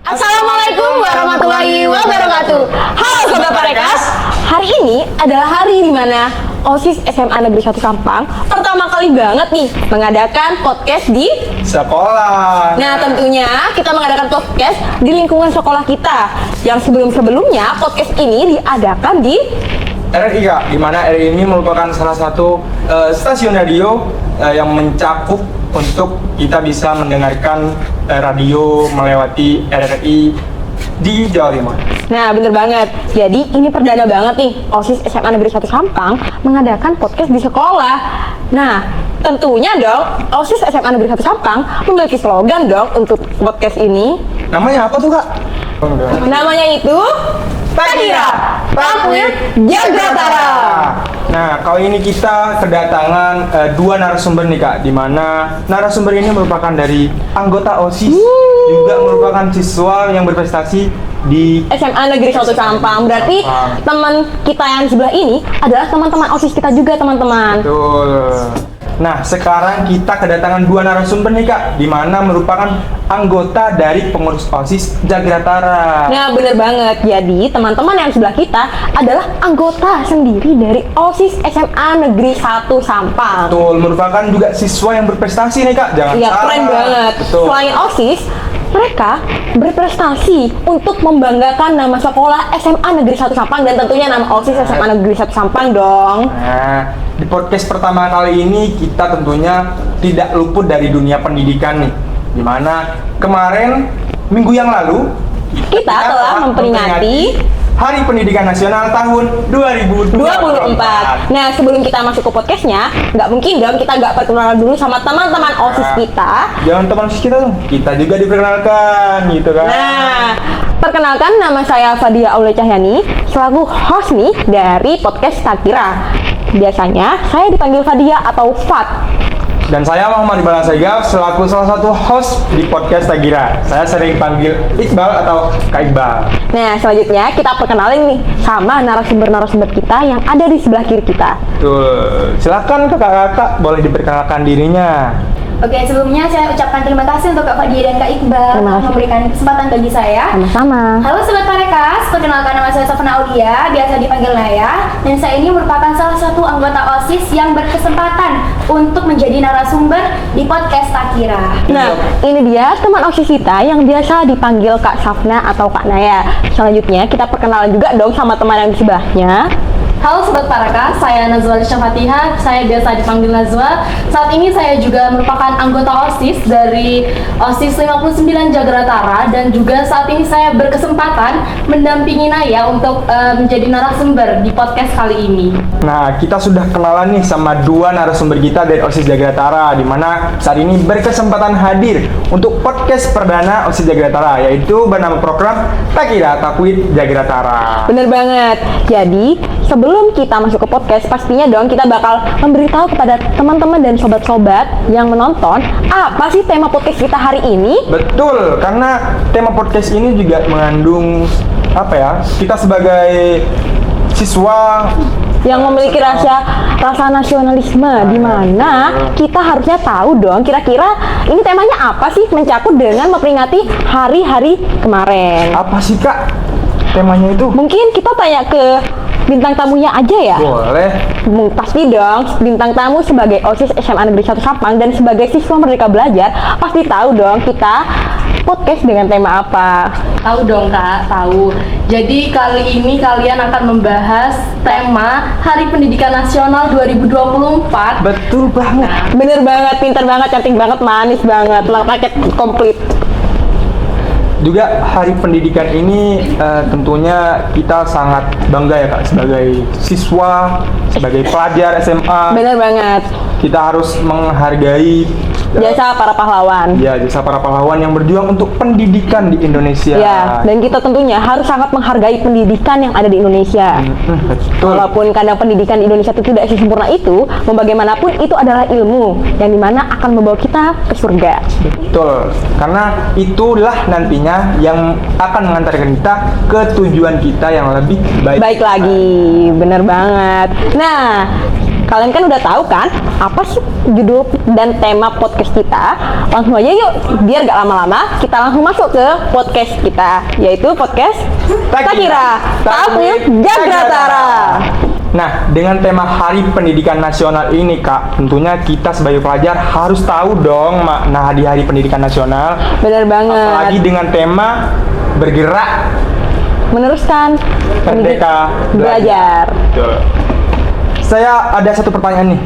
Assalamualaikum warahmatullahi wabarakatuh. Halo Sobat Parekas. Hari ini adalah hari di mana OSIS SMA Negeri 1 Sampang pertama kali banget nih mengadakan podcast di sekolah. Nah, tentunya kita mengadakan podcast di lingkungan sekolah kita. Yang sebelum-sebelumnya podcast ini diadakan di RRI Kak, di mana RRI ini merupakan salah satu stasiun radio yang mencakup untuk kita bisa mendengarkan radio melewati RRI di Jawa Timur. Nah, bener banget. Jadi ini perdana banget nih OSIS SMA Negeri 1 Sampang mengadakan podcast di sekolah. Nah, tentunya dong OSIS SMA Negeri 1 Sampang memiliki slogan dong untuk podcast ini. Namanya apa tuh Kak? Namanya itu Takira, Takwid Jagratara. Nah, kali ini kita kedatangan dua narasumber nih Kak, di mana narasumber ini merupakan dari anggota OSIS, juga merupakan siswa yang berprestasi di SMA Negeri 1 Sampang. Berarti teman kita yang sebelah ini adalah teman-teman OSIS kita juga, teman-teman. Betul. Nah, sekarang kita kedatangan dua narasumber nih Kak, di mana merupakan anggota dari pengurus OSIS Jagratara. Nah, bener banget. Jadi, teman-teman yang sebelah kita adalah anggota sendiri dari OSIS SMA Negeri 1 Sampang. Betul, merupakan juga siswa yang berprestasi nih Kak, jangan Iya, salah. keren banget. Betul. Selain OSIS, mereka berprestasi untuk membanggakan nama sekolah SMA Negeri 1 Sampang dan tentunya nama OSIS SMA Negeri 1 Sampang dong. Nah, di podcast pertama kali ini kita tentunya tidak luput dari dunia pendidikan nih. Dimana kemarin minggu yang lalu Kita telah memperingati Hari Pendidikan Nasional tahun 2024. Nah, sebelum kita masuk ke podcastnya, nggak mungkin dong kita nggak perkenalan dulu sama teman-teman OSIS kita. Jangan teman OSIS kita dong, kita juga diperkenalkan gitu kan. Nah, perkenalkan nama saya Fadia Aulia Cahyani, selaku host nih dari podcast Takira. Biasanya saya dipanggil Fadia atau Fat. Dan saya Muhammad Iqbal Asegaf selaku salah satu host di podcast Takira. Saya sering panggil Iqbal atau Kak Iqbal. Nah, selanjutnya kita perkenalin nih sama narasumber-narasumber kita yang ada di sebelah kiri kita. Tuh, silakan kakak-kakak boleh diperkenalkan dirinya. Oke, sebelumnya saya ucapkan terima kasih untuk Kak Fadia dan Kak Iqbal Terima kasih. memberikan kesempatan bagi saya. Sama-sama. Halo Sobat Parekas, perkenalkan nama saya Sofna Aulia, biasa dipanggil Naya, dan saya ini merupakan salah satu anggota OSIS yang berkesempatan untuk menjadi narasumber di podcast Takira. Nah, ini dia teman OSIS kita yang biasa dipanggil Kak Safna atau Kak Naya. Selanjutnya kita perkenalan juga dong sama teman yang di sebelahnya. Halo Sobat Parekas, saya Nazwa Lisha Fatihah, saya biasa dipanggil Nazwa. Saat ini saya juga merupakan anggota OSIS dari OSIS 59 Jagratara dan juga saat ini saya berkesempatan mendampingi Naya untuk menjadi narasumber di podcast kali ini. Nah, kita sudah kenalan nih sama dua narasumber kita dari OSIS Jagratara, di mana saat ini berkesempatan hadir untuk podcast perdana OSIS Jagratara, yaitu bernama program Takira Takwid Jagratara. Bener banget. Jadi, sebelum kita masuk ke podcast, pastinya dong kita bakal memberitahu kepada teman-teman dan sobat-sobat yang menonton apa sih tema podcast kita hari ini. Betul, karena tema podcast ini juga mengandung apa ya? Kita sebagai siswa Yang memiliki rasa nasionalisme, di mana kita harusnya tahu dong kira-kira ini temanya apa sih, mencakup dengan memperingati hari-hari kemarin. apa sih Kak? Temanya itu? Mungkin kita tanya ke bintang tamunya aja ya. Boleh. Pasti dong, bintang tamu sebagai OSIS SMA Negeri 1 Sampang dan sebagai siswa Merdeka Belajar pasti tahu dong kita podcast dengan tema apa. Tahu dong Kak, tahu. Jadi kali ini kalian akan membahas tema Hari Pendidikan Nasional 2024. Betul banget. Bener banget, pinter banget, cantik banget, manis banget, paket komplit. Juga Hari Pendidikan ini tentunya kita sangat bangga ya Kak, sebagai siswa, sebagai pelajar SMA. Bener banget. Kita harus menghargai Jasa para pahlawan. ya jasa para pahlawan yang berjuang untuk pendidikan di Indonesia. Ya, dan kita tentunya harus sangat menghargai pendidikan yang ada di Indonesia. Betul. Walaupun kadang pendidikan di Indonesia itu tidak sesempurna itu, bagaimanapun itu adalah ilmu yang dimana akan membawa kita ke surga. Betul. Karena itulah nantinya yang akan mengantarkan kita ke tujuan kita yang lebih baik. Baik lagi, bener banget. Nah, kalian kan udah tahu kan apa sih judul dan tema podcast kita? Langsung aja yuk, biar gak lama-lama kita langsung masuk ke podcast kita, yaitu podcast Takira Takwil Jagratara. Nah, dengan tema Hari Pendidikan Nasional ini, Kak, tentunya kita sebagai pelajar harus tahu dong makna di Hari Pendidikan Nasional. Bener banget. Apalagi dengan tema bergerak Meneruskan Merdeka belajar. Betul. Saya ada satu pertanyaan nih.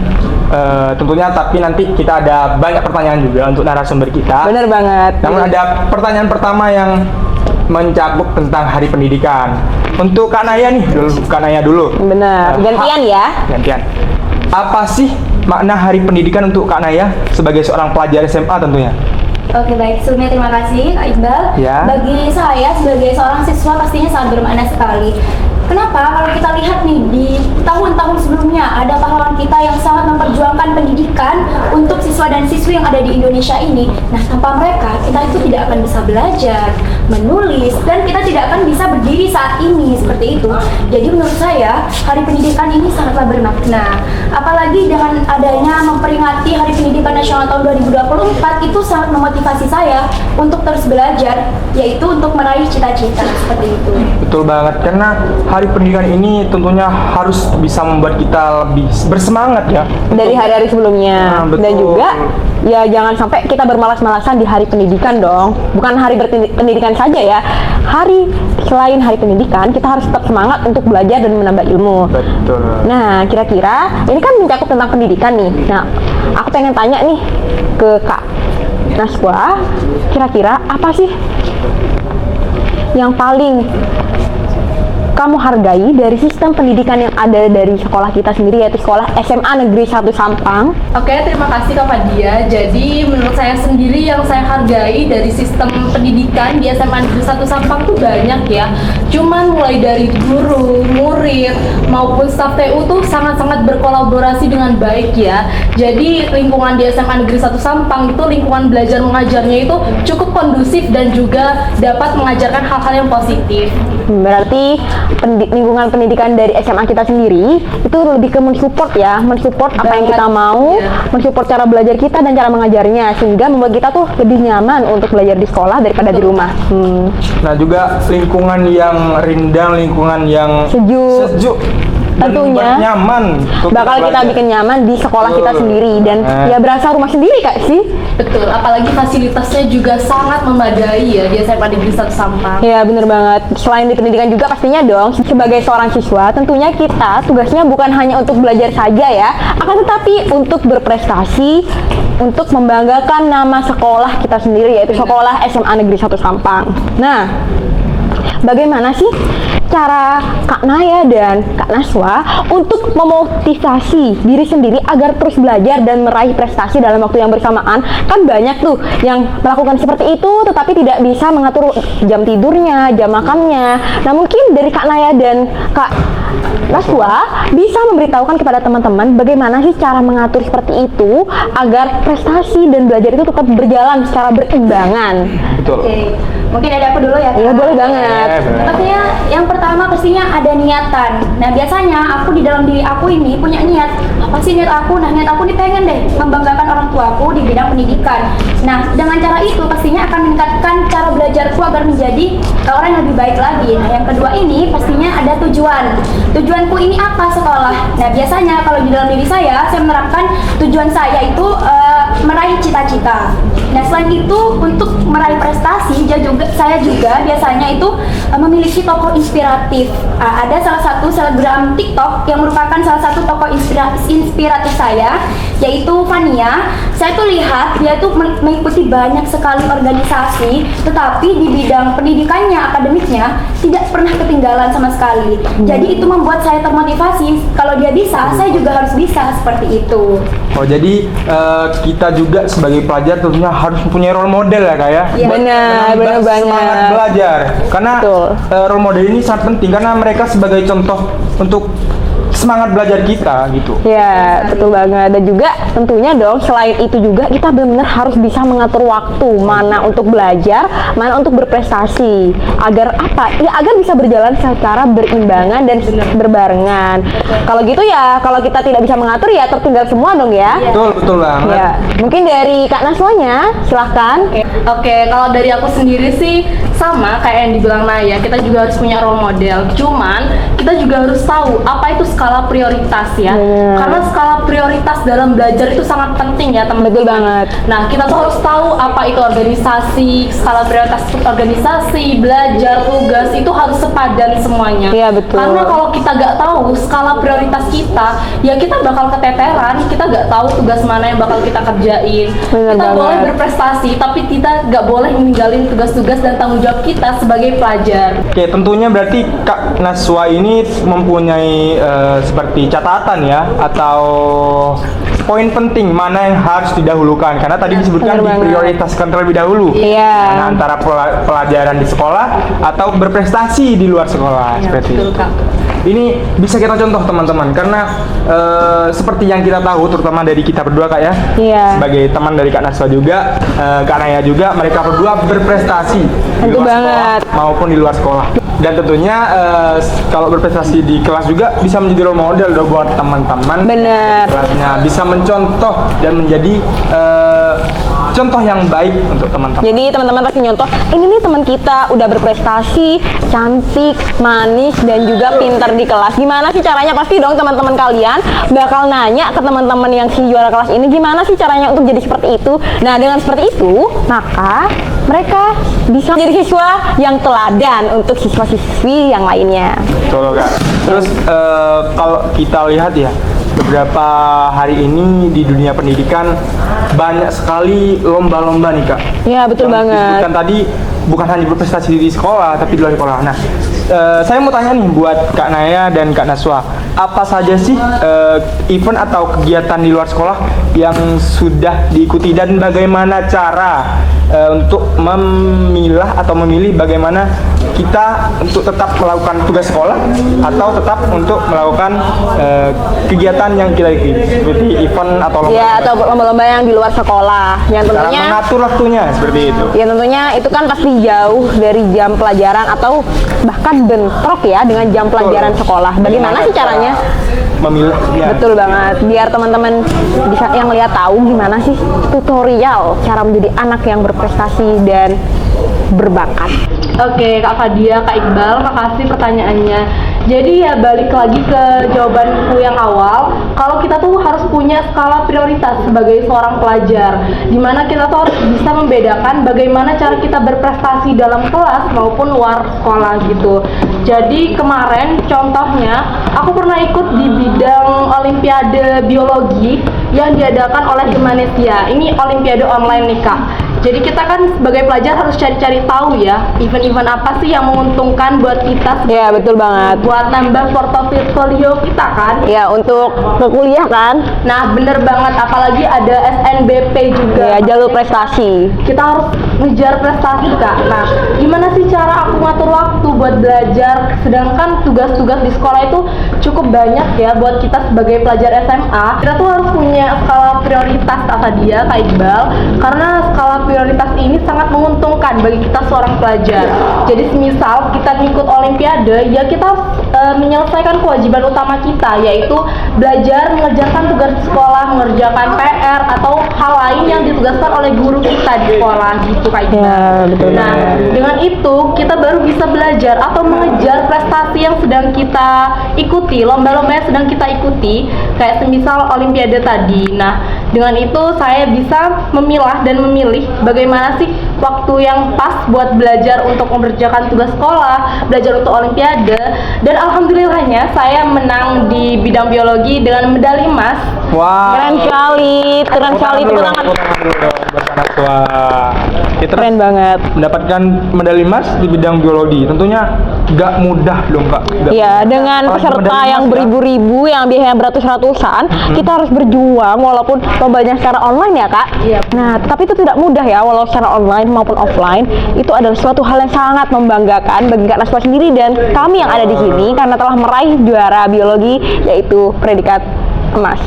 Tentunya tapi nanti kita ada banyak pertanyaan juga untuk narasumber kita. Bener banget. Namun ada pertanyaan pertama yang mencakup tentang Hari Pendidikan. Untuk Kak Naya nih, Kak Naya dulu. Bener. Gantian ya. Gantian. Apa sih makna Hari Pendidikan untuk Kak Naya sebagai seorang pelajar SMA tentunya? Oke baik, sebelumnya terima kasih Kak Iqbal. Ya. Bagi saya sebagai seorang siswa pastinya sangat bermakna sekali. Kenapa? Kalau kita lihat nih di tahun-tahun sebelumnya ada pahlawan kita yang sangat memperjuangkan pendidikan untuk siswa dan siswi yang ada di Indonesia ini. Nah, tanpa mereka kita itu tidak akan bisa belajar, menulis, dan kita tidak akan bisa berdiri saat ini seperti itu. Jadi menurut saya Hari Pendidikan ini sangatlah bermakna. Apalagi dengan adanya memperingati Hari Pendidikan Nasional tahun 2024 itu sangat memotivasi saya untuk terus belajar, yaitu untuk meraih cita-cita seperti itu. Betul banget, karena Hari Pendidikan ini tentunya harus bisa membuat kita lebih bersemangat ya. Dari hari-hari sebelumnya. Nah, betul. Dan juga ya jangan sampai kita bermalas-malasan di Hari Pendidikan dong. Bukan hari pendidikan saja ya. Selain Hari Pendidikan, kita harus tetap semangat untuk belajar dan menambah ilmu. Betul. Nah, kira-kira ini kan mencakup tentang pendidikan nih. Nah, aku pengen tanya nih ke Kak Naswa, kira-kira apa sih yang paling kamu hargai dari sistem pendidikan yang ada dari sekolah kita sendiri, yaitu sekolah SMA Negeri 1 Sampang? Oke, terima kasih Kak Fadia. Jadi menurut saya sendiri yang saya hargai dari sistem pendidikan di SMA Negeri 1 Sampang tuh banyak ya. Cuman mulai dari guru, murid, maupun staf TU tuh sangat-sangat berkolaborasi dengan baik ya. Jadi lingkungan di SMA Negeri 1 Sampang itu lingkungan belajar mengajarnya itu cukup kondusif dan juga dapat mengajarkan hal-hal yang positif. Berarti lingkungan pendidikan dari SMA kita sendiri itu lebih ke mensupport ya, mensupport apa yang kita mau, mensupport cara belajar kita dan cara mengajarnya, sehingga membuat kita tuh lebih nyaman untuk belajar di sekolah daripada di rumah. Nah, juga lingkungan yang rindang, lingkungan yang Sejuk. dan Tentunya membuat nyaman untuk bakal kita belajar. bikin nyaman di sekolah kita Betul. sendiri dan Nah. ya berasa rumah sendiri Kak sih. Betul, apalagi fasilitasnya juga sangat memadai ya di SMA Negeri 1 Sampang. Ya bener banget. Selain di pendidikan juga pastinya dong, sebagai seorang siswa tentunya kita tugasnya bukan hanya untuk belajar saja ya, akan tetapi untuk berprestasi, untuk membanggakan nama sekolah kita sendiri, yaitu sekolah SMA Negeri 1 Sampang. Nah, bagaimana sih cara Kak Naya dan Kak Naswa untuk memotivasi diri sendiri agar terus belajar dan meraih prestasi dalam waktu yang bersamaan? Kan banyak tuh yang melakukan seperti itu tetapi tidak bisa mengatur jam tidurnya, jam makannya. Nah, mungkin dari Kak Naya dan Kak Naswa bisa memberitahukan kepada teman-teman bagaimana sih cara mengatur seperti itu agar prestasi dan belajar itu tetap berjalan secara berimbangan. Betul. Oke, mungkin ada aku dulu ya. Iya, Kak? boleh banget. Pastinya yang pertama pastinya ada niatan. Nah, biasanya aku di dalam diri aku ini punya niat. Apa sih niat aku? Nah, niat aku nih pengen deh membanggakan orang tuaku di bidang pendidikan. Nah, dengan cara itu pastinya akan meningkatkan cara belajarku agar menjadi orang yang lebih baik lagi. Nah, yang kedua ini pastinya ada tujuan. Tujuanku ini apa sekolah? Nah, biasanya kalau di dalam diri saya menerapkan tujuan saya itu meraih cita-cita. Nah, selain itu untuk meraih prestasi, saya juga biasanya itu memiliki tokoh inspiratif. Ada salah satu selebgram TikTok yang merupakan salah satu tokoh inspiratif saya, yaitu Fania. Saya tuh lihat dia tuh mengikuti banyak sekali organisasi, tetapi di bidang pendidikannya, akademiknya tidak pernah ketinggalan sama sekali. Jadi itu membuat saya termotivasi. Kalau dia bisa, saya juga harus bisa seperti itu. Oh, jadi kita juga sebagai pelajar tentunya harus mempunyai role model ya Kak ya. Iya. Benar Menambah banget. semangat belajar. Karena Betul. role model ini sangat penting karena mereka sebagai contoh untuk semangat belajar kita gitu. Ya, betul banget. Dan juga tentunya dong, selain itu juga kita benar-benar harus bisa mengatur waktu mana untuk belajar, mana untuk berprestasi. Agar apa? Ya agar bisa berjalan secara berimbangan dan berbarengan. Kalau gitu ya, kalau kita tidak bisa mengatur ya tertinggal semua dong ya. Betul banget. Ya, mungkin dari Kak Naswanya, silahkan. Oke, kalau dari aku sendiri sih sama kayak yang dibilang Naya, kita juga harus punya role model. Cuman kita juga harus tahu apa itu skala prioritas ya. Karena skala prioritas dalam belajar itu sangat penting ya teman-teman. Betul banget. Nah, kita tuh harus tahu apa itu organisasi, skala prioritas organisasi, belajar, tugas itu harus sepadan semuanya. Iya, betul. Karena kalau kita nggak tahu skala prioritas kita, ya kita bakal keteteran. Kita nggak tahu tugas mana yang bakal kita kerjain. Bener Kita banget. boleh berprestasi, tapi kita nggak boleh meninggalin tugas-tugas dan tanggung jawab kita sebagai pelajar. Oke, tentunya berarti Kak Naswa ini mempunyai seperti catatan ya atau poin penting mana yang harus didahulukan karena tadi disebutkan benar banget. diprioritaskan terlebih dahulu. Iya. Mana antara pelajaran di sekolah atau berprestasi di luar sekolah seperti betul, itu. Kak. Ini bisa kita contoh teman-teman karena seperti yang kita tahu terutama dari kita berdua Kak ya. Iya. Sebagai teman dari Kak Naswa juga, Kak Naya juga, mereka berdua berprestasi di Tentu luar banget. sekolah maupun di luar sekolah. Dan tentunya kalau berprestasi di kelas juga bisa menjadi role model dong buat teman-teman. Bener. Kelasnya bisa mencontoh dan menjadi contoh yang baik untuk teman-teman. Jadi teman-teman pasti nyontoh, ini nih teman kita udah berprestasi, cantik, manis, dan juga pintar di kelas. Gimana sih caranya? Pasti dong teman-teman kalian bakal nanya ke teman-teman yang si juara kelas ini, gimana sih caranya untuk jadi seperti itu? Nah, dengan seperti itu, maka mereka bisa menjadi siswa yang teladan untuk siswa-siswi yang lainnya. Betul Kak. Terus kalau kita lihat ya, beberapa hari ini di dunia pendidikan banyak sekali lomba-lomba nih Kak. Ya, betul Yang banget. disebutkan tadi bukan hanya berprestasi di sekolah tapi di luar sekolah. Nah, saya mau tanya nih buat Kak Naya dan Kak Naswa, apa saja sih event atau kegiatan di luar sekolah yang sudah diikuti dan bagaimana cara untuk memilah atau memilih bagaimana kita untuk tetap melakukan tugas sekolah atau tetap untuk melakukan kegiatan yang kita ikuti seperti event atau lomba. Ya, atau lomba-lomba yang di luar sekolah. Yang Cara tentunya mengatur waktunya seperti itu. ya tentunya itu kan pasti jauh dari jam pelajaran atau bahkan bentrok ya dengan jam pelajaran sekolah. Bagaimana sih caranya? Memilah ya. Betul banget. Biar teman-teman bisa yang lihat tahu gimana sih tutorial cara menjadi anak yang berprestasi dan berbakat. Oke, Kak Fadia, Kak Iqbal, makasih pertanyaannya. Jadi ya balik lagi ke jawabanku yang awal, kalau kita tuh harus punya skala prioritas sebagai seorang pelajar, dimana kita tuh harus bisa membedakan bagaimana cara kita berprestasi dalam kelas maupun luar sekolah gitu. Jadi kemarin contohnya, aku pernah ikut di bidang Olimpiade Biologi yang diadakan oleh Gemanesia. Ini Olimpiade online nih Kak. Jadi kita kan sebagai pelajar harus cari-cari tahu ya, event-event apa sih yang menguntungkan buat kita Ya, betul banget. buat nambah portofolio kita kan. Ya, untuk ke kuliah kan. Nah bener banget, apalagi ada SNBP juga. Ya, jalur prestasi. Kita harus ngejar prestasi Kak. Nah gimana sih cara aku ngatur waktu buat belajar, sedangkan tugas-tugas di sekolah itu cukup banyak ya buat kita sebagai pelajar SMA. Kita tuh harus punya skala prioritas kata dia Kak Iqbal, karena skala prioritas ini sangat menguntungkan bagi kita seorang pelajar. Jadi semisal kita ngikut olimpiade, ya kita menyelesaikan kewajiban utama kita, yaitu belajar, mengerjakan tugas sekolah, mengerjakan PR atau hal lain yang ditugaskan oleh guru kita di sekolah gitu Kak Iqbal. Ya, betul Nah, banget. dengan itu kita baru bisa belajar atau mengejar prestasi yang sedang kita ikuti, lomba-lomba yang sedang kita ikuti, kayak semisal olimpiade tadi. Nah, dengan itu saya bisa memilah dan memilih bagaimana sih waktu yang pas buat belajar untuk mengerjakan tugas sekolah, belajar untuk olimpiade, dan alhamdulillahnya saya menang di bidang biologi dengan medali emas. Wow. Keren sekali, keren sekali, tepuk tangan. Tepuk tangan dulu dong buat Kak Naswa. Kita Keren banget. mendapatkan medali emas di bidang biologi. Tentunya nggak mudah dong Kak. Nggak Ya, mudah. dengan Apalagi peserta medali yang emas, ya. beribu-ribu, yang biayanya beratus-ratus keputusan, kita harus berjuang walaupun lombanya secara online ya Kak. Iya. Nah, tapi itu tidak mudah ya, walau secara online maupun offline. Itu adalah suatu hal yang sangat membanggakan bagi Kak Naswa sendiri dan kami yang ada di sini karena telah meraih juara biologi yaitu predikat emas.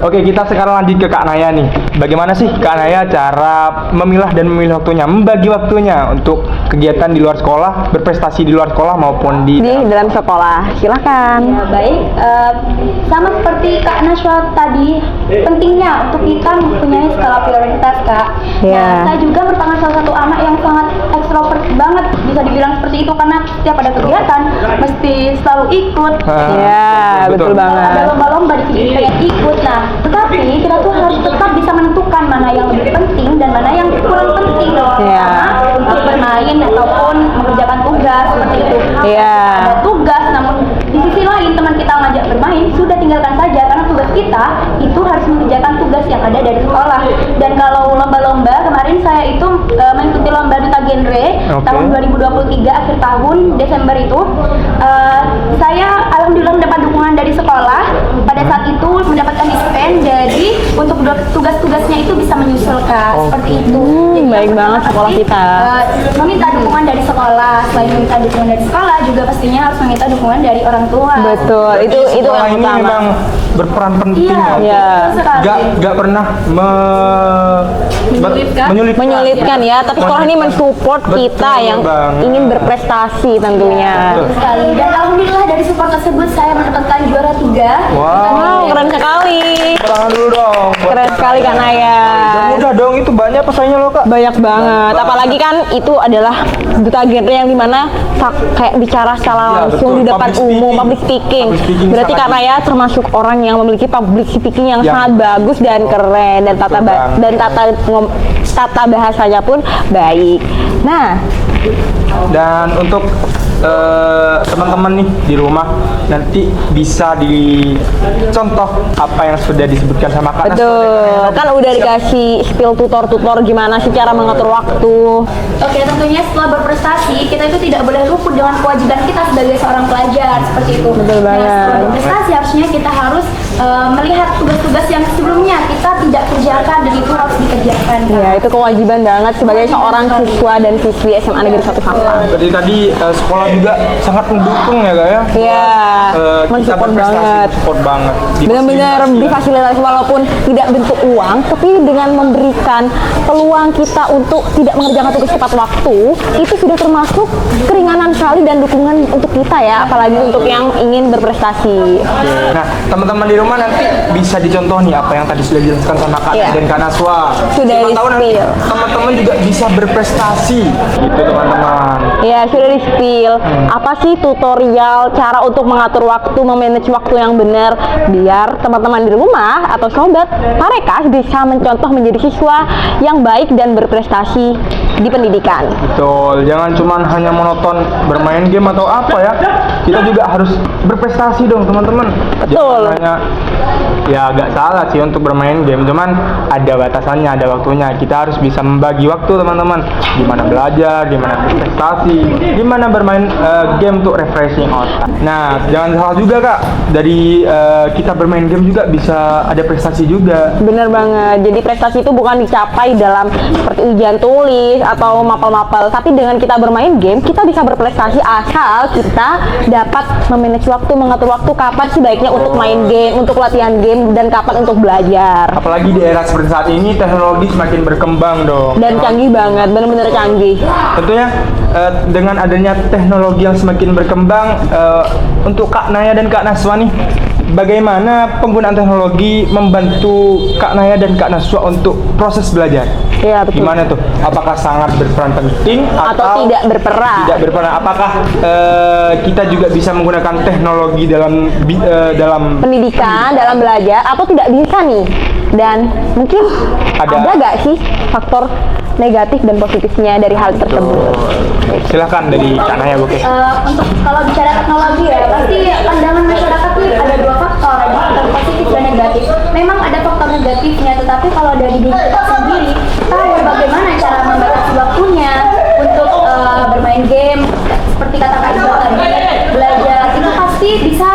Oke, kita sekarang lanjut ke Kak Naya nih. Bagaimana sih Kak Naya cara memilah dan memilih waktunya, membagi waktunya untuk kegiatan di luar sekolah, berprestasi di luar sekolah maupun di Dalam sekolah. Silakan. Ya, baik, sama seperti Kak Naswa tadi, pentingnya untuk kita mempunyai skala prioritas, Kak. Ya. Nah, saya juga merupakan salah satu anak yang sangat ekstrovert banget, bisa dibilang seperti itu, karena setiap ada kegiatan mesti selalu ikut. Ya, betul banget. Ada lomba-lomba di sini pengen ikut. Nah, tetapi kita tuh harus tetap bisa menentukan mana yang lebih penting dan mana yang kurang penting. Ya. Sama untuk bermain ataupun mengerjakan tugas seperti itu. Iya. Ada tugas, namun di sisi lain teman kita ngajak bermain, sudah tinggalkan saja karena tugas kita itu harus mengerjakan tugas yang ada dari sekolah. Dan kalau lomba-lomba, kemarin saya itu mengikuti lomba duta genre tahun 2023 akhir tahun Desember itu, saya alhamdulillah mendapat dukungan dari sekolah. Pada saat itu mendapatkan dispen, jadi untuk tugas-tugasnya itu bisa menyusulkan seperti itu. Jadi Baik yang banget pertama sekolah pasti, kita. meminta dukungan dari sekolah. Selain meminta dukungan dari sekolah, juga pastinya harus meminta dukungan dari orang tua. Betul. Itu sekolah yang ini utama. memang berperan penting Iya, Iya. betul sekali. Gak pernah Menyulitkan ya, tapi sekolah ini mensupport Betul kita yang banget. ingin berprestasi tentunya. Betul. Sekali. Dan alhamdulillah dari support tersebut saya mendapatkan juara 3. Wow, keren sekali. Tangan dulu dong. Keren sekali Kak Naya. Udah dong, itu banyak pesaingnya loh Kak. Banyak banget, apalagi kan itu adalah duta genre yang dimana kayak bicara secara Ya, langsung betul. di depan Public umum, speaking. public speaking. Public speaking Berarti sangat Kak Naya termasuk orang yang memiliki public speaking yang Yang- sangat bagus dan keren dan tata bahasanya pun baik. Nah, Dan untuk teman-teman nih di rumah nanti bisa dicontoh apa yang sudah disebutkan sama Kak Nas. betul. Kan udah dikasih spill tutor-tutor gimana sih cara mengatur waktu. Oke, tentunya setelah berprestasi, kita itu tidak boleh luput dengan kewajiban kita sebagai seorang pelajar, seperti itu. Betul banget. Nah, setelah berprestasi harusnya kita harus melihat tugas-tugas yang sebelumnya kita tidak kerjakan dan itu harus dikerjakan. Ya, itu kewajiban banget sebagai seorang siswa dan siswi SMA Negeri 1 Sampang. Berarti tadi sekolah juga sangat mendukung ya Kak ya. Iya, Kita mensupport berprestasi, banget. support banget. Benar-benar difasilitasi walaupun tidak bentuk uang, tapi dengan memberikan peluang kita untuk tidak mengerjakan tugas tepat waktu, itu sudah termasuk keringanan sekali dan dukungan untuk kita ya, apalagi untuk yang ingin berprestasi. Nah, teman-teman di rumah nanti bisa dicontoh nih apa yang tadi sudah dijelaskan sama Kak Iya. dan Kak Naswa. Sudah Siapa tahu nanti di-spill. teman-teman juga bisa berprestasi gitu teman-teman. Ya, sudah di-spill. Apa sih tutorial cara untuk mengatur waktu, memanage waktu yang benar biar teman-teman di rumah atau sobat Parekas bisa mencontoh menjadi siswa yang baik dan berprestasi di pendidikan. Betul, jangan cuman hanya monoton bermain game atau apa ya. Kita juga harus berprestasi dong teman-teman. Betul. Jangan hanya ya agak salah sih untuk bermain game, cuman ada batasannya, ada waktunya. Kita harus bisa membagi waktu teman-teman. Gimana belajar, gimana berprestasi, gimana bermain game untuk refreshing otak. Nah, jangan salah juga Kak. Dari kita bermain game juga bisa ada prestasi juga. Bener banget. Jadi prestasi itu bukan dicapai dalam seperti ujian tulis atau mapel-mapel, tapi dengan kita bermain game, kita bisa berprestasi asal kita dapat memanage waktu, mengatur waktu kapan sih baiknya untuk main game, untuk latihan game, dan kapan untuk belajar. Apalagi di era seperti saat ini teknologi semakin berkembang dong. Dan canggih banget, bener-bener canggih. Tentunya dengan adanya teknologi yang semakin berkembang, untuk Kak Naya dan Kak Naswa nih, bagaimana penggunaan teknologi membantu Kak Naya dan Kak Naswa untuk proses belajar? Iya, betul. Gimana tuh? Apakah sangat berperan penting Atau tidak berperan? Tidak berperan. Apakah kita juga bisa menggunakan teknologi dalam Pendidikan, dalam belajar, atau tidak bisa nih? Dan mungkin ada nggak sih faktor negatif dan positifnya dari hal tersebut? Silahkan dari Kak Naya, Oke. Untuk kalau bicara teknologi ya, pasti pandangan masyarakat nih ada dua faktor, ada faktor positif dan negatif. Memang ada faktor negatifnya, tetapi kalau dari diri kita sendiri tahu bagaimana cara membatasi waktunya untuk bermain game, seperti kata Kak Iqbal tadi, belajar itu pasti bisa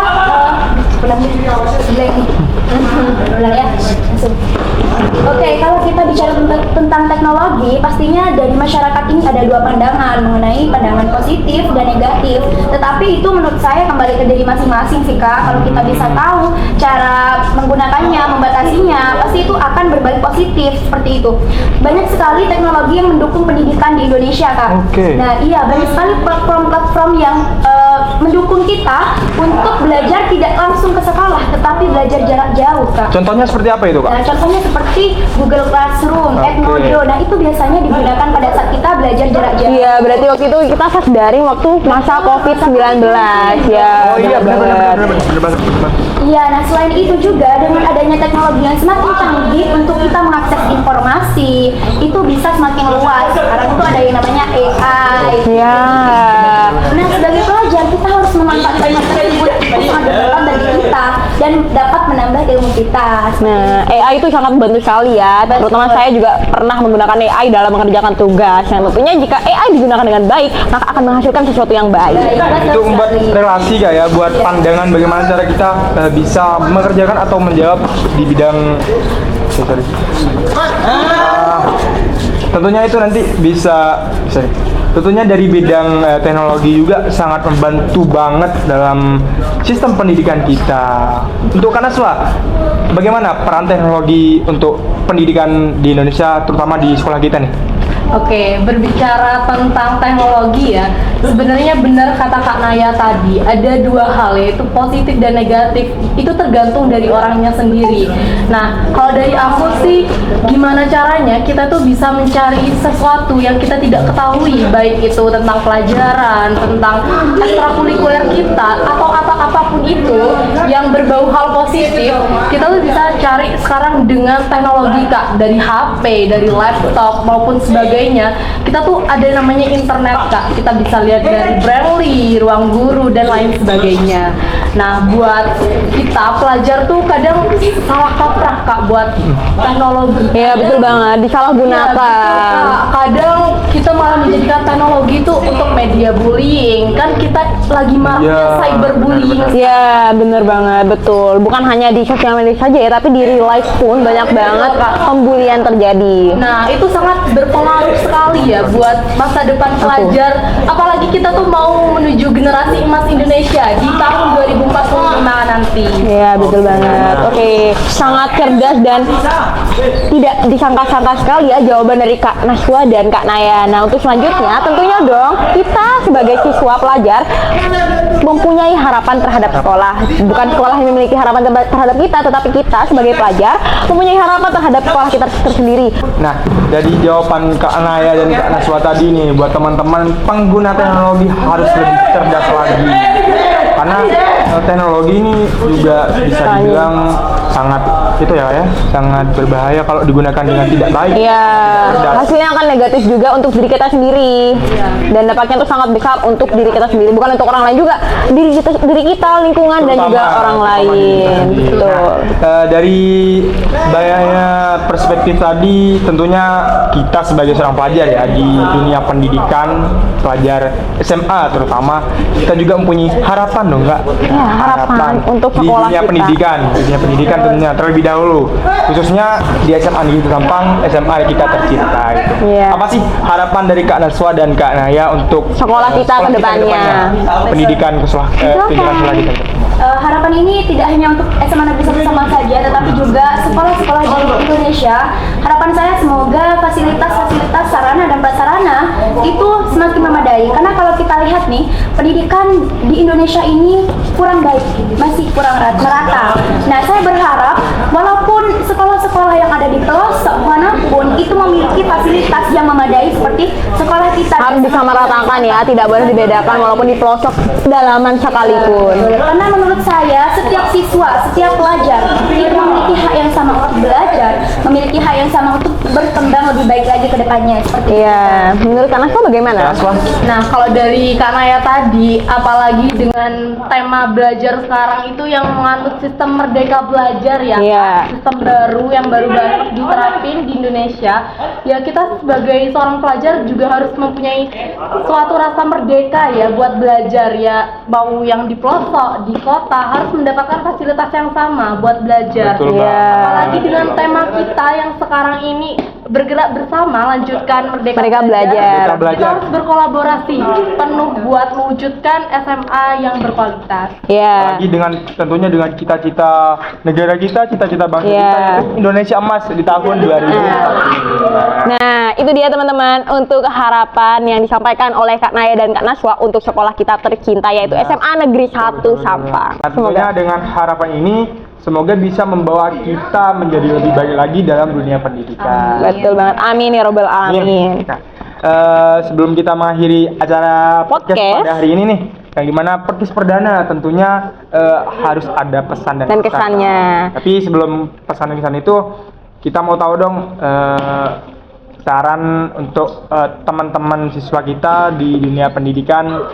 tentang teknologi, pastinya dari masyarakat ini ada dua pandangan mengenai pandangan positif dan negatif. Tetapi itu menurut saya kembali ke diri masing-masing sih Kak. Kalau kita bisa tahu cara menggunakannya, membatasinya, pasti itu akan berbalik positif seperti itu. Banyak sekali teknologi yang mendukung pendidikan di Indonesia Kak. Oke. Nah iya, banyak sekali platform-platform yang mendukung kita untuk belajar tidak langsung ke sekolah, tetapi belajar jarak jauh Kak. Contohnya seperti apa itu, Kak? Nah, contohnya seperti Google Classroom, Edmodo. Nah, itu biasanya digunakan pada saat kita belajar jarak jauh. Iya, berarti waktu itu kita kelas daring waktu masa COVID-19 ya. Oh iya, benar banget. benar banget. Iya, nah selain itu juga dengan adanya teknologi yang semakin canggih untuk kita mengakses informasi, itu bisa semakin luas. Sekarang itu ada yang namanya AI. Iya. Nah, sebagai pelajar kita harus memanfaatkan hal tersebut untuk sangat bermanfaat bagi kita dan dapat menambah ilmu kita. Nah, AI itu sangat membantu sekali ya. Terutama saya juga pernah menggunakan AI dalam mengerjakan tugas. Yang tentunya jika AI digunakan dengan baik, maka akan menghasilkan sesuatu yang baik. Itu membuat relasi Kak ya, buat pandangan bagaimana cara kita bisa mengerjakan atau menjawab di bidang tentunya itu nanti bisa tentunya dari bidang teknologi juga sangat membantu banget dalam sistem pendidikan kita. Untuk Kak Naswa, bagaimana peran teknologi untuk pendidikan di Indonesia, terutama di sekolah kita nih? Oke, berbicara tentang teknologi ya, sebenarnya benar kata Kak Naya tadi, ada dua hal yaitu positif dan negatif, itu tergantung dari orangnya sendiri. Nah, kalau dari aku sih, gimana caranya kita tuh bisa mencari sesuatu yang kita tidak ketahui, baik itu tentang pelajaran, tentang ekstrakurikuler kita, atau apapun itu yang berbau hal positif, kita tuh bisa cari sekarang dengan teknologi Kak, dari HP, dari laptop maupun sebagainya. Kita tuh ada namanya internet Kak, kita bisa lihat dari Brainly, Ruang Guru dan lain sebagainya. Nah, buat kita pelajar tuh kadang salah kaprah Kak buat teknologi. Iya, betul banget, disalahgunakan. Ya, kadang kita malah menjadikan teknologi itu untuk media bullying. Kan kita lagi maraknya cyberbullying. Iya, bener banget, betul. Bukan hanya di sosial media saja ya, tapi di real life pun banyak banget Kak pembulian terjadi. Nah, itu sangat berpengaruh sekali ya buat masa depan pelajar. Apalagi kita tuh mau menuju generasi emas Indonesia di tahun 2045 nanti. Iya, betul banget. Oke, sangat cerdas dan tidak disangka-sangka sekali ya jawaban dari Kak Naswa dan Kak Naya. Nah, untuk selanjutnya tentunya dong kita sebagai siswa pelajar mempunyai harapan terhadap sekolah. Bukan sekolah yang memiliki harapan terhadap kita, tetapi kita sebagai pelajar mempunyai harapan terhadap sekolah kita tersendiri. Nah, dari jawaban Kak Naya dan Kak Naswa tadi nih, buat teman-teman pengguna teknologi harus lebih cerdas lagi. Karena teknologi ini juga bisa dibilang sangat sangat berbahaya kalau digunakan dengan tidak baik. Iya, Cerdas. hasilnya akan negatif juga untuk diri kita sendiri. Dan dampaknya itu sangat besar untuk diri kita sendiri, bukan untuk orang lain juga. Diri kita, lingkungan dan juga orang lain. Betul. Nah, dari bayanya perspektif tadi, tentunya kita sebagai seorang pelajar ya di dunia pendidikan, pelajar SMA terutama, kita juga mempunyai harapan dong Kak. Ya, harapan untuk di sekolah dunia kita. dunia pendidikan tentunya terlebih dahulu, khususnya di SMA Negeri Sampang, SMA kita tercinta. Iya. Apa sih harapan dari Kak Naswa dan Kak Naya untuk Sekolah kita ke depannya? Pendidikan pendidikan sekolah kita. Harapan ini tidak hanya untuk SMA Negeri 1 Sampang saja, tetapi juga sekolah-sekolah di Indonesia. Harapan saya semoga fasilitas-fasilitas sarana dan prasarana itu semakin memadai. Karena kalau kita lihat nih, pendidikan di Indonesia ini kurang baik, masih kurang merata. Nah, saya berharap walaupun sekolah-sekolah yang ada di pelosok manapun itu memiliki fasilitas yang memadai seperti sekolah kita. Harus disamaratakan ya, tidak boleh dibedakan walaupun di pelosok dalaman sekalipun. Karena menurut saya setiap siswa, setiap pelajar itu memiliki hak yang sama untuk belajar, memiliki hak yang sama untuk berkembang lebih baik lagi ke depannya. Seperti Iya, menurut Kak Naswa bagaimana? Nah, kalau dari Kak Naya tadi, apalagi dengan tema belajar sekarang itu yang menganut sistem merdeka belajar ya, Iya. sistem baru yang baru banget diterapin di Indonesia, ya kita sebagai seorang pelajar juga harus mempunyai suatu rasa merdeka ya buat belajar ya, mau yang di pelosok, di kota harus mendapatkan fasilitas yang sama buat belajar. Betul Iya. banget. Apalagi dengan tema kita yang sekarang ini bergerak bersama lanjutkan Merdeka Merdeka Belajar. Merdeka Kita Belajar. harus berkolaborasi penuh buat mewujudkan SMA yang berkualitas. Ya. Lagi tentunya dengan cita-cita negara kita, cita-cita bangsa Iya. kita yaitu Indonesia Emas di tahun 2045. Nah, itu dia teman-teman untuk harapan yang disampaikan oleh Kak Naya dan Kak Naswa untuk sekolah kita tercinta yaitu SMA Negeri 1 Sampang. Nah, tentunya dengan harapan ini semoga bisa membawa kita menjadi lebih baik lagi dalam dunia pendidikan. Betul banget. Amin ya robbal alamin. Nah, sebelum kita mengakhiri acara podcast Podcast. pada hari ini nih, yang dimana podcast perdana tentunya harus ada pesan dan Dan kesan. kesannya. Tapi sebelum pesan dan kesan itu, kita mau tahu dong saran untuk teman-teman siswa kita di dunia pendidikan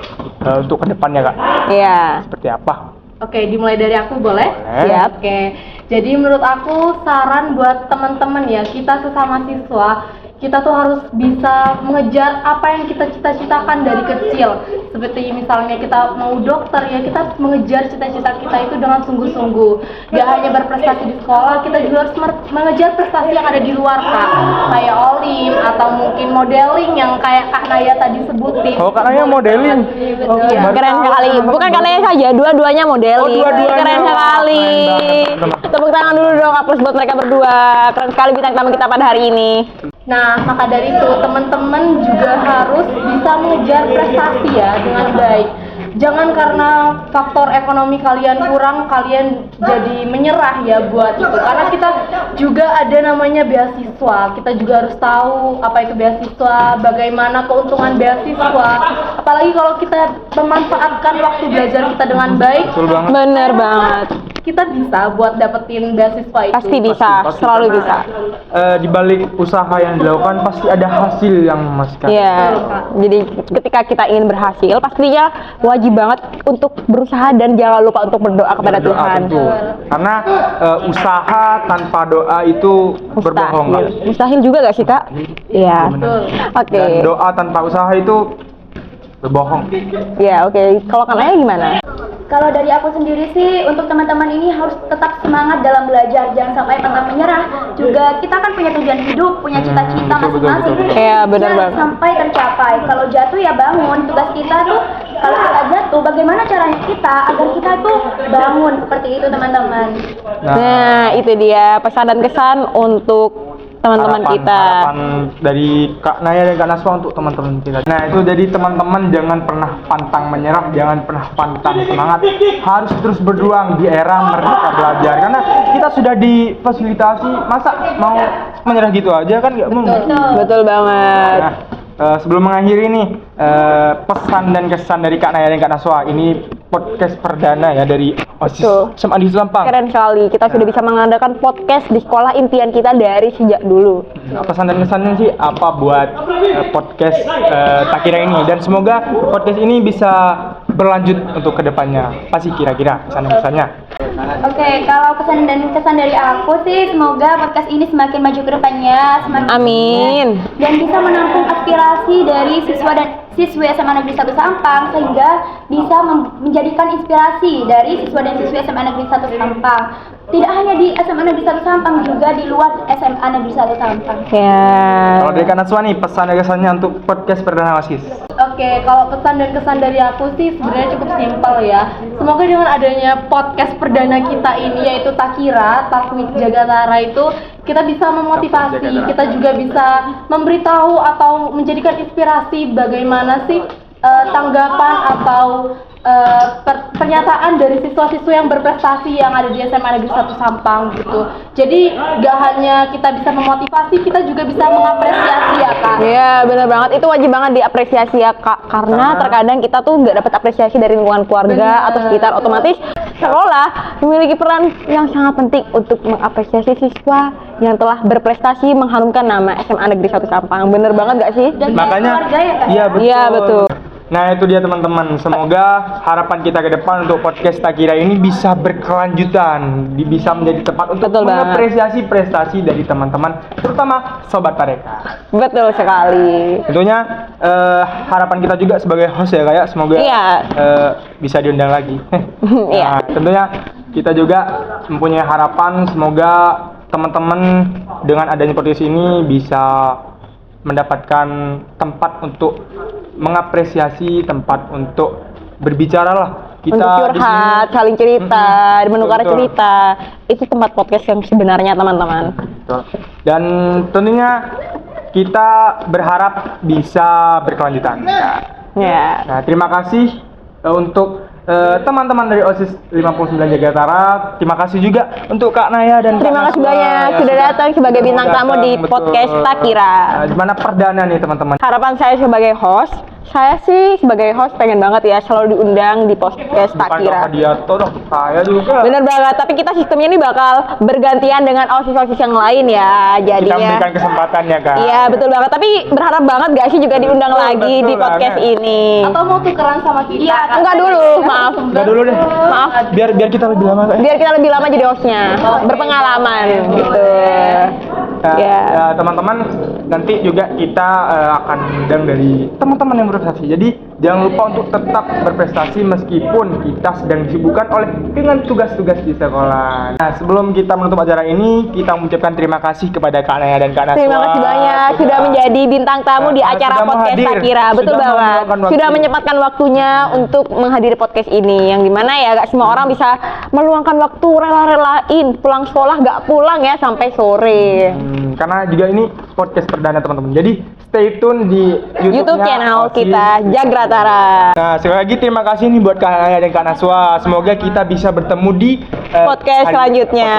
untuk kedepannya Kak, Iya. seperti apa? Oke, dimulai dari aku boleh? Boleh. Siap. Oke, jadi menurut aku saran buat teman-teman ya, kita sesama siswa, kita tuh harus bisa mengejar apa yang kita cita-citakan dari kecil. Seperti misalnya kita mau dokter ya, kita harus mengejar cita-cita kita itu dengan sungguh-sungguh. Gak hanya berprestasi di sekolah, kita juga harus mengejar prestasi yang ada di luar Kak. Kayak olim atau mungkin modeling yang kayak Kak Naya tadi sebutin. Oh, Kak Naya modeling? Iya, Oh, betul. baru Keren tahu. sekali. Bukan Kak Naya saja, dua-duanya modeling. Oh, dua-duanya. Keren sekali. Keren banget. Tepuk tangan dulu dong, aplaus buat mereka berdua. Keren sekali bintang tamu kita pada hari ini. Nah, maka dari itu teman-teman juga harus bisa mengejar prestasi ya dengan baik. Jangan karena faktor ekonomi kalian kurang, kalian jadi menyerah ya buat itu. Karena kita juga ada namanya beasiswa. Kita juga harus tahu apa itu beasiswa, bagaimana keuntungan beasiswa. Apalagi kalau kita memanfaatkan waktu belajar kita dengan baik, Betul banget. Bener banget. kita bisa buat dapetin beasiswa itu. Pasti bisa, Pasti, selalu karena, bisa. di balik usaha yang dilakukan pasti ada hasil yang memuaskan. Iya. Betul, Kak. Jadi ketika kita ingin berhasil, pastinya wajib banget untuk berusaha dan jangan lupa untuk berdoa kepada Berdoa Tuhan. tentu. Karena usaha tanpa doa itu berbohong Kak. Mustahil juga gak sih Kak? Iya. Betul. Oke. Dan doa tanpa usaha itu berbohong. Ya oke. Kalau Kak Naya gimana? Kalau dari aku sendiri sih, untuk teman-teman ini harus tetap semangat dalam belajar, jangan sampai pantang menyerah. Juga kita kan punya tujuan hidup, punya cita-cita betul, masing-masing. betul. Iya, benar Jangan banget. sampai tercapai. Kalau jatuh ya bangun. Tugas kita tuh kalau kita jatuh, bagaimana caranya kita agar kita tuh bangun seperti itu teman-teman. Nah, itu dia pesan dan kesan untuk teman-teman kita. Harapan dari Kak Naya dan Kak Naswa untuk teman-teman kita. Nah, itu jadi teman-teman jangan pernah pantang menyerah, jangan pernah pantang semangat. Harus terus berjuang di era Merdeka Belajar. Karena kita sudah difasilitasi, masa mau menyerah gitu aja kan nggak mungkin. Betul banget. Nah, sebelum mengakhiri nih pesan dan kesan dari Kak Naya dan Kak Naswa, ini podcast perdana ya dari OSIS Betul. SMA Negeri Sampang. Keren sekali. Kita sudah bisa mengadakan podcast di sekolah impian kita dari sejak dulu. Nah, pesan dan kesannya sih apa buat podcast Takira ini, dan semoga podcast ini bisa berlanjut untuk kedepannya. Apa sih kira-kira pesan dan kesannya? Oke, kalau pesan dan kesan dari aku sih, semoga podcast ini semakin maju ke depannya, semakin Amin. dan bisa menampung aspirasi dari siswa dan siswi SMA Negeri 1 Sampang, sehingga bisa menjadikan inspirasi dari siswa dan siswi SMA Negeri 1 Sampang. Tidak hanya di SMA Negeri 1 Sampang, juga di luar SMA Negeri 1 Sampang. Ya. Kalau dari Kak Naswa nih pesan dan kesannya untuk podcast perdana OSIS. Oke, kalau pesan dan kesan dari aku sih sebenarnya cukup simpel ya. Semoga dengan adanya podcast perdana kita ini yaitu Takira, Takwik Jagatara itu kita bisa memotivasi, Takwik Jagatara. kita juga bisa memberitahu atau menjadikan inspirasi bagaimana sih tanggapan atau pernyataan dari siswa-siswa yang berprestasi yang ada di SMA Negeri 1 Sampang gitu. Jadi gak hanya kita bisa memotivasi, kita juga bisa mengapresiasi ya Kak. Iya, benar banget. Itu wajib banget diapresiasi ya Kak. Karena terkadang kita tuh nggak dapat apresiasi dari lingkungan keluarga atau sekitar. Otomatis sekolah memiliki peran yang sangat penting untuk mengapresiasi siswa yang telah berprestasi mengharumkan nama SMA Negeri 1 Sampang. Bener banget nggak sih? Dan Makanya keluarga ya Kak? iya betul. Iya, betul. Nah, itu dia teman-teman. Semoga harapan kita ke depan untuk podcast Takira ini bisa berkelanjutan, bisa menjadi tempat untuk Betul banget. mengapresiasi prestasi dari teman-teman, terutama sobat Tareka. Betul sekali. Tentunya harapan kita juga sebagai host ya kayak semoga Iya. bisa diundang lagi. Iya. Nah, tentunya kita juga mempunyai harapan semoga teman-teman dengan adanya podcast ini bisa mendapatkan tempat untuk mengapresiasi, tempat untuk berbicara lah. Kita Untuk di curhat, sini- saling cerita, menukar betul. cerita. Itu tempat podcast yang sebenarnya, teman-teman. Betul. Dan tentunya kita berharap bisa berkelanjutan. Ya. Nah, terima kasih untuk teman-teman dari OSIS 59 Jagatara. Terima kasih juga untuk Kak Naya dan Terima Kak kasih Naswa banyak ya, sudah datang sebagai bintang tamu di betul. podcast Takira. Nah, di mana perdana nih teman-teman. Harapan saya sebagai host, saya sih sebagai host pengen banget ya selalu diundang di podcast Bukan Takira. Kak Diato dong, saya juga. Bener banget, tapi kita sistemnya ini bakal bergantian dengan OSIS-OSIS yang lain ya, Kita jadinya. memberikan kesempatan ya Kak. Iya betul banget, tapi berharap banget gak sih juga diundang Betul, lagi betul di podcast banget. ini. Atau mau tukeran sama kita? Iya, Kak? Enggak dulu, maaf. Udah dulu deh. Maaf. Biar kita lebih lama Kak. Biar kita lebih lama jadi hostnya, berpengalaman gitu. Nah, Ya. ya, teman-teman, nanti juga kita akan undang dari teman-teman yang berprestasi. Jadi jangan lupa untuk tetap berprestasi meskipun kita sedang disibukkan oleh dengan tugas-tugas di sekolah. Nah, sebelum kita menutup acara ini, kita mengucapkan terima kasih kepada Kak Naya dan Kak Naswa. Terima kasih banyak sudah menjadi bintang tamu di Nah, acara sudah podcast hadir, Takira. Betul sudah banget. meluangkan waktu. Sudah menyempatkan waktunya untuk menghadiri podcast ini. Yang dimana ya gak semua orang bisa meluangkan waktu rela-relain pulang sekolah gak pulang ya sampai sore. Karena juga ini podcast perdana teman-teman. Jadi stay tune di YouTube channel OSIS. kita Jagratara. Nah, sekali lagi terima kasih nih buat Kak Naya dan Kak Naswa. Semoga kita bisa bertemu di Podcast selanjutnya.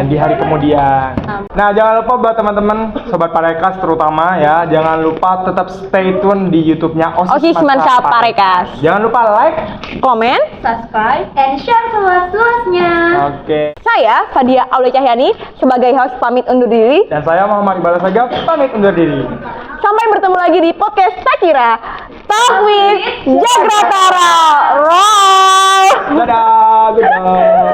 di hari kemudian. Nah, jangan lupa buat teman-teman sobat Parekas terutama ya, jangan lupa tetap stay tune di YouTube-nya OSIS Mansa Parekas. Jangan lupa like. Komen. subscribe, and share seluas-luasnya. Oke. Saya Fadia Aulia Cahyani sebagai host pamit undur diri. Dan saya Muhammad Iqbal Sagaf pamit undur diri. Sampai bertemu lagi di podcast Takira. Talk with Jagratara. Roll. Dadah. Dadah.